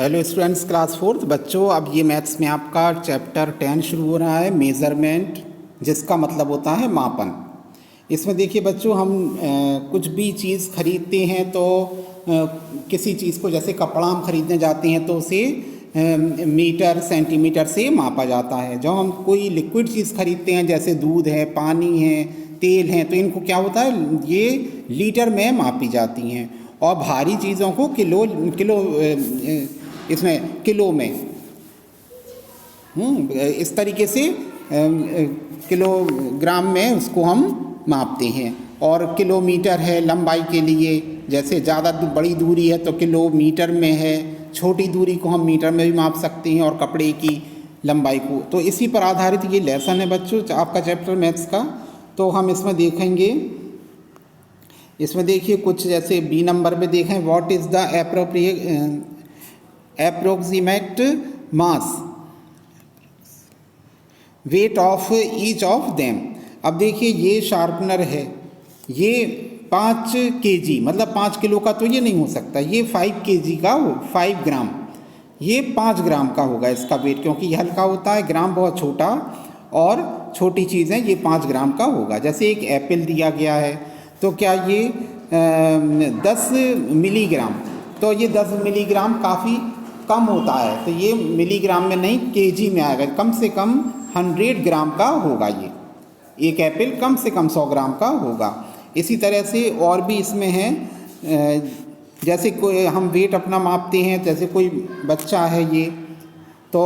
Hello students, class fourth बच्चों। अब ये मैथ्स में आपका चैप्टर 10 शुरू हो रहा है, मेज़रमेंट, जिसका मतलब होता है मापन। इसमें देखिए बच्चों, हम कुछ भी चीज़ खरीदते हैं तो किसी चीज़ को, जैसे कपड़ा हम खरीदने जाते हैं तो उसे मीटर सेंटीमीटर से मापा जाता है। जब हम कोई लिक्विड चीज़ खरीदते हैं, जैसे दूध है, पानी है, तेल है, तो इनको क्या होता है, ये लीटर में मापी जाती हैं। और भारी चीज़ों को किलो किलो इसमें किलो में इस तरीके से किलोग्राम में उसको हम मापते हैं। और किलोमीटर है लंबाई के लिए, जैसे ज़्यादा बड़ी दूरी है तो किलोमीटर में है, छोटी दूरी को हम मीटर में भी माप सकते हैं, और कपड़े की लंबाई को। तो इसी पर आधारित ये लेसन है बच्चों, आपका चैप्टर मैथ्स का। तो हम इसमें देखेंगे, इसमें देखिए कुछ, जैसे बी नंबर पे देखें, what is the approximate mass weight of each of them। अब देखिए ये शार्पनर है, ये 5 kg, मतलब 5 किलो का तो ये नहीं हो सकता, ये 5 kg का हो, 5 ग्राम, ये 5 ग्राम का होगा इसका वेट, क्योंकि ये हल्का होता है, ग्राम बहुत छोटा और छोटी चीज़ है, ये 5 ग्राम का होगा। जैसे एक एप्पल दिया गया है, तो क्या ये 10 मिलीग्राम, तो ये 10 मिलीग्राम काफ़ी कम होता है, तो ये मिलीग्राम में नहीं केजी में आएगा। कम से कम 100 ग्राम का होगा, ये एक एप्पल कम से कम 100 ग्राम का होगा। इसी तरह से और भी इसमें है, जैसे कोई हम वेट अपना मापते हैं, जैसे कोई बच्चा है ये, तो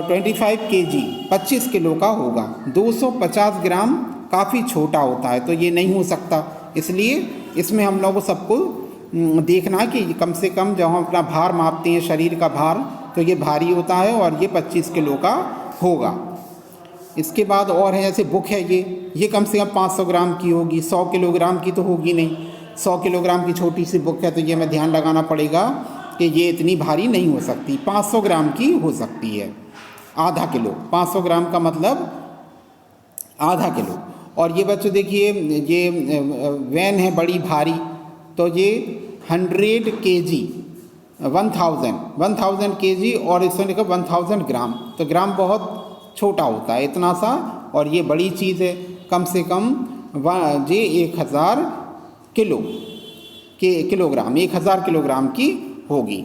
25 kg 25 किलो का होगा। 250 ग्राम काफ़ी छोटा होता है, तो ये नहीं हो सकता। इसलिए इसमें हम लोगों को सबको देखना कि कम से कम जब हम अपना भार मापते हैं, शरीर का भार, तो ये भारी होता है और ये 25 किलो का होगा। इसके बाद और है, जैसे बुक है ये कम से कम 500 ग्राम की होगी, 100 किलोग्राम की तो होगी नहीं। 100 किलोग्राम की छोटी सी बुक है, तो ये हमें ध्यान लगाना पड़ेगा कि ये इतनी भारी नहीं हो सकती, 500 ग्राम की हो सकती है, आधा किलो। 500 ग्राम का मतलब आधा किलो। और ये बच्चों देखिए, ये वैन है बड़ी भारी, तो ये 100 kg 1000 kg, और इसमें लिखा 1000 ग्राम, तो ग्राम बहुत छोटा होता है, इतना सा। और ये बड़ी चीज़ है, कम से कम ये 1000 किलोग्राम 1000 किलोग्राम की होगी।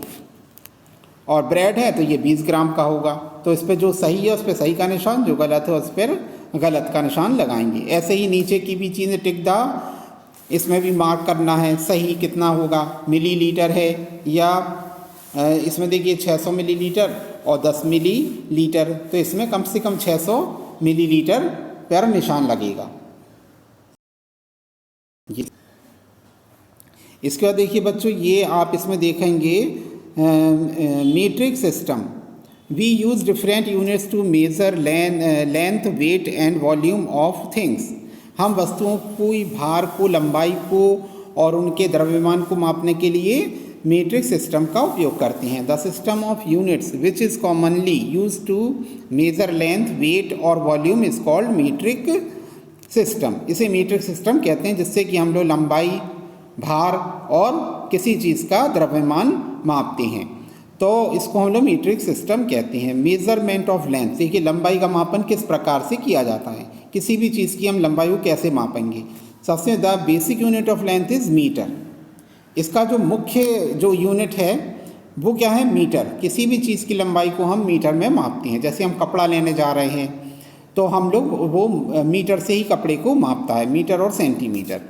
और ब्रेड है तो ये 20 ग्राम का होगा। तो इस पर जो सही है उस पर सही का निशान, जो गलत है उस पर गलत का निशान लगाएंगे। ऐसे ही नीचे की भी चीज़ें टिक दा, इसमें भी मार्क करना है सही कितना होगा। मिलीलीटर है, या इसमें देखिए 600 मिलीलीटर और 10 मिलीलीटर, तो इसमें कम से कम 600 मिलीलीटर पर निशान लगेगा। इसके बाद देखिए बच्चों, ये आप इसमें देखेंगे metric system. We use different units to measure length, weight and volume of things. हम वस्तुओं को, भार को, लंबाई को और उनके द्रव्यमान को मापने के लिए मीट्रिक सिस्टम का उपयोग करते हैं। The system of units which is commonly use to measure length, weight और volume is called metric system. इसे मीट्रिक सिस्टम कहते हैं, जिससे कि हम लोग लंबाई, भार और किसी चीज़ का द्रव्यमान मापते हैं, तो इसको हम लोग मीट्रिक सिस्टम कहते हैं। मेजरमेंट ऑफ लेंथ, देखिए लंबाई का मापन किस प्रकार से किया जाता है, किसी भी चीज़ की हम लंबाई को कैसे मापेंगे। सबसे the basic unit of length is metre. इसका जो मुख्य जो यूनिट है वो क्या है, मीटर। किसी भी चीज़ की लंबाई को हम मीटर में मापते हैं। जैसे हम कपड़ा लेने जा रहे हैं तो हम लोग वो मीटर से ही कपड़े को मापता है, मीटर और centimetre.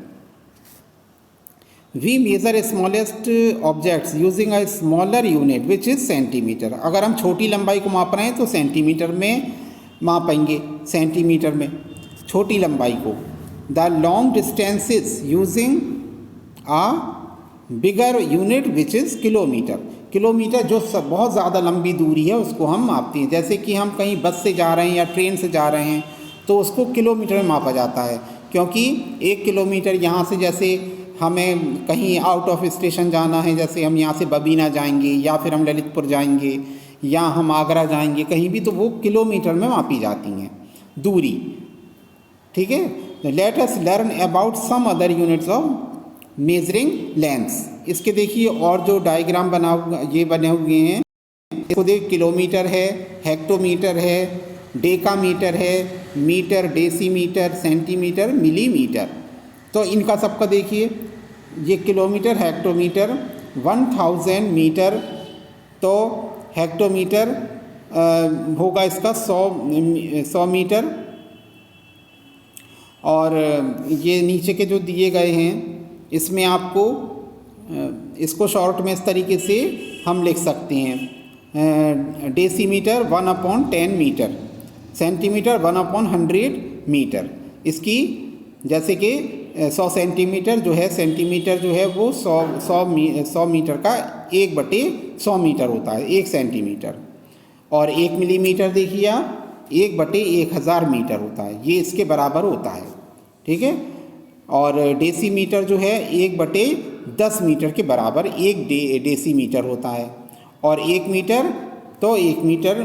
We measure smallest objects using a smaller unit which is centimetre. अगर हम छोटी लंबाई को माप रहे हैं तो सेंटीमीटर में मापेंगे, सेंटीमीटर में छोटी लंबाई को। The long distances using a bigger unit which is kilometre. Kilometre जो बहुत ज़्यादा लंबी दूरी है उसको हम मापते हैं। जैसे कि हम कहीं बस से जा रहे हैं या ट्रेन से जा रहे हैं तो उसको किलोमीटर में मापा जाता है, क्योंकि 1 किलोमीटर यहाँ से, जैसे हमें कहीं आउट ऑफ स्टेशन जाना है, जैसे हम यहाँ से बबीना जाएंगे या फिर हम ललितपुर जाएंगे या हम आगरा जाएंगे कहीं भी, तो वो किलोमीटर में मापी जाती हैं दूरी। ठीक है, let us learn about some other units of measuring lengths. इसके देखिए और जो डायग्राम ये बने हुए हैं, इसको देखिए किलोमीटर है, हेक्टोमीटर है, डेकामीटर है, मीटर, डेसीमीटर, सेंटीमीटर, मिलीमीटर। तो इनका सबका देखिए, ये किलोमीटर, हेक्टोमीटर, 1000 मीटर, तो हेक्टोमीटर होगा इसका 100 मीटर। और ये नीचे के जो दिए गए हैं इसमें आपको इसको शॉर्ट में इस तरीके से हम लिख सकते हैं, डेसीमीटर 1/10 मीटर, सेंटीमीटर 1/100 मीटर। इसकी जैसे कि 100 सेंटीमीटर जो है, सेंटीमीटर जो है वो 100 मीटर का 1/100 मीटर होता है, 1 सेंटीमीटर। और 1 मिलीमीटर देखिए आप 1/1000 मीटर होता है, ये इसके बराबर होता है, ठीक है। और डेसीमीटर जो है 1/10 मीटर के बराबर 1 डेसीमीटर होता है। और 1 मीटर, तो 1 मीटर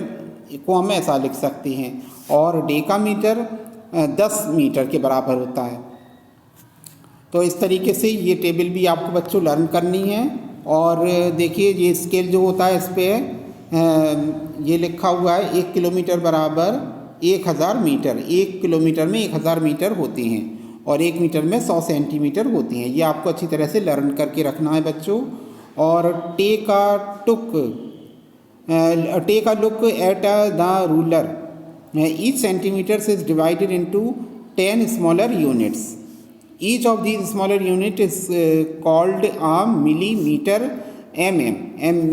को हम ऐसा लिख सकते हैं। और डेकामीटर 10 मीटर के बराबर होता है। तो इस तरीके से ये टेबल भी आपको बच्चों लर्न करनी है। और देखिए ये स्केल जो होता है इस पर ये लिखा हुआ है 1 किलोमीटर बराबर 1000 मीटर। 1 किलोमीटर में 1000 मीटर होते हैं और 1 मीटर में 100 सेंटीमीटर होते हैं। ये आपको अच्छी तरह से लर्न करके रखना है बच्चों। और take a look at the ruler, each centimetre is divided into 10 smaller units. Each of these smaller unit is called a millimetre, M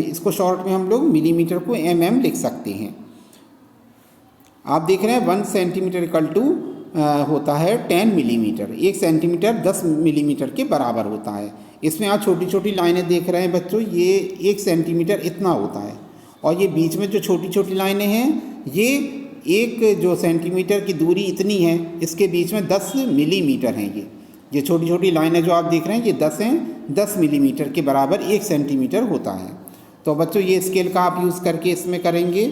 इसको शॉर्ट में हम लोग मिलीमीटर को mm लिख सकते हैं। आप देख रहे हैं 1 सेंटीमीटर इक्वल टू होता है 10 मिलीमीटर। 1 सेंटीमीटर 10 मिलीमीटर के बराबर होता है। इसमें आप छोटी छोटी लाइनें देख रहे हैं बच्चों, ये 1 सेंटीमीटर इतना होता है। और ये बीच में जो छोटी छोटी लाइनें हैं, ये 1 जो सेंटीमीटर की दूरी इतनी है, इसके बीच में 10 मिलीमीटर हैं। ये छोटी छोटी लाइनें जो आप देख रहे हैं ये 10 हैं, 10 मिलीमीटर के बराबर 1 सेंटीमीटर होता है। तो बच्चों ये स्केल का आप यूज़ करके इसमें करेंगे।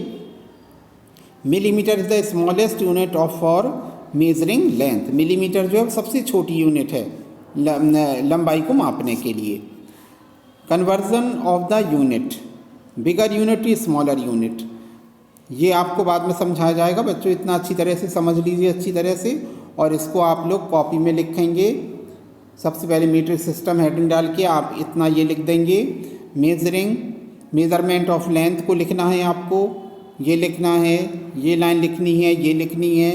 Millimetre is the smallest unit of for measuring length. Millimetre जो है सबसे छोटी यूनिट है लंबाई को मापने के लिए। Conversion of the unit, bigger unit is smaller unit, ये आपको बाद में समझाया जाएगा बच्चों। इतना अच्छी तरह से समझ लीजिए अच्छी तरह से, और इसको आप लोग कॉपी में लिखेंगे। सबसे पहले मीट्रिक सिस्टम हेडिंग डाल के आप इतना ये लिख देंगे। मेज़रमेंट ऑफ लेंथ को लिखना है आपको, ये लिखना है, ये लाइन लिखनी है, ये लिखनी है।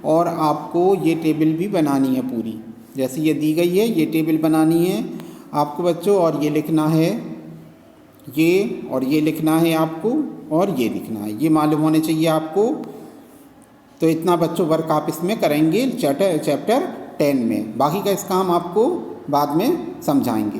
और आपको ये टेबल भी बनानी है पूरी, जैसे ये दी गई है ये टेबल बनानी है आपको बच्चों। और ये लिखना है ये, और ये लिखना है आपको, और ये लिखना है, ये मालूम होने चाहिए आपको। तो इतना बच्चों वर्क आप इसमें करेंगे चैप्टर 10 में। बाकी का इसका हम आपको बाद में समझाएंगे।